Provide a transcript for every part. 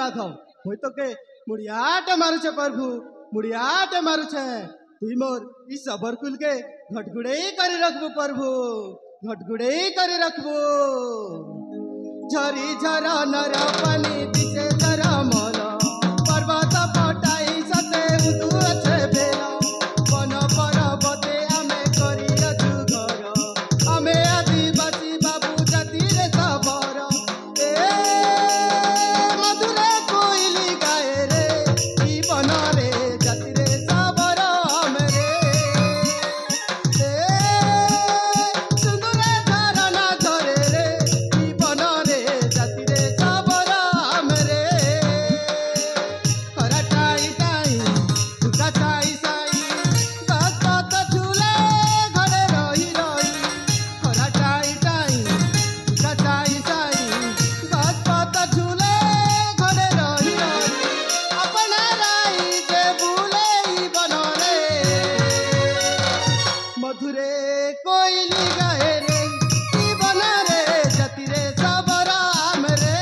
माधव होय तो के मुड़ियाटे मारुछे प्रभु मुड़ियाटे मारुछे तुई मोर ई सबर कुल के घटगुड़े करी रखबू प्रभु घटगुड़े करी रखबू झरी झर नर पानी दिसे जर मोर पर्वत पटाई सते उदु अच्छे भेला वन पर्वते आमे करी अछु घर आमे आदिवासी बाबू जाति रे सबर ए मधुरे कोइली गाए रे ई बन रे जाति रे सबर आमे रे ए सुंदर झरना झरे रे ई बन रे जाति रे सबर आमे रे खरा टाई टाई दुका चाई साई गत गत झूले घरे रही रही खरा टाई टाई दुका चाई साई गत गत झूले घरे रही रही अपना राई जे बुले ई बन रे मधुरे कोइली गाए रे ई बन रे जाति रे सबर आमे रे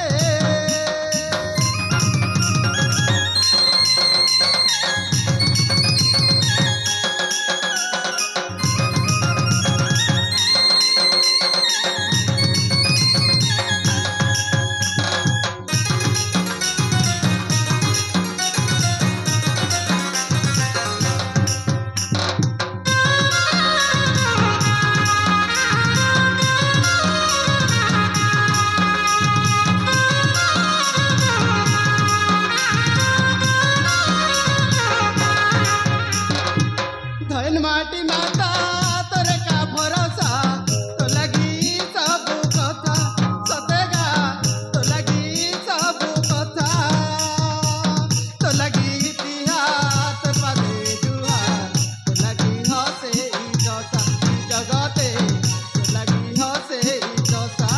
धन माटी माता तोरे का भरोसा तो लगी सब कथा सतेगा तो लगी सब कथा तो लगी इतिहास पदे जुआ तो लगी हसे ई जसा ई जगते तो लगी हसे ई जसा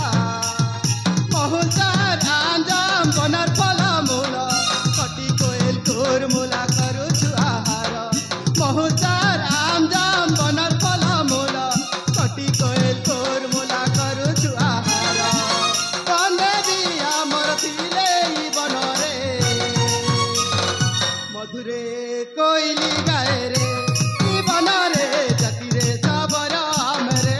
बहुचार आंजाम बनर फल मूल कटी कोयल तोर मूला करू आहार बहुचार आमजाम बनर फल मूल कटी कोयल तोर मूला करू आहार बंदे भी आमर थिले ई बन रे मधुरे कोइली गाए रे ई बन रे जाति रे सबर आमे रे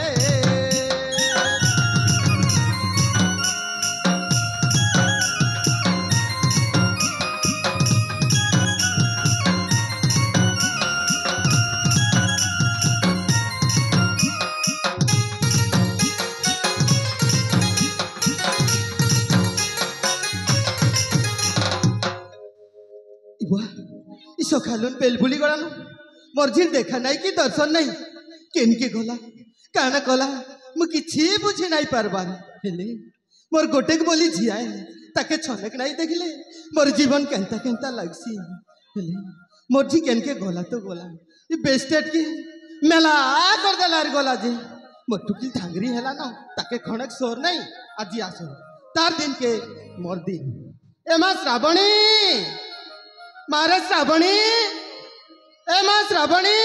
इबा इसो खालुन बेलबुली गलानु मोर झिल देखा नहीं कि दर्शन नहीं केनके गला काना कला मु किछि बुझी नहीं पारबार हेले मोर गोटेक बोली झियाए ताके छनक नहीं देखले मोर जीवन केनता केनता लागसी हेले मोर झी केनके गला तो गला ई बेस्टेट की मेला कर देलार गला जे मोर टुकी धांगरी हेला न ताके खणक सोर नहीं आजी आसो तार दिन के मोर दिन ए मां श्रावणी मारे श्रावणी ए मां श्रावणी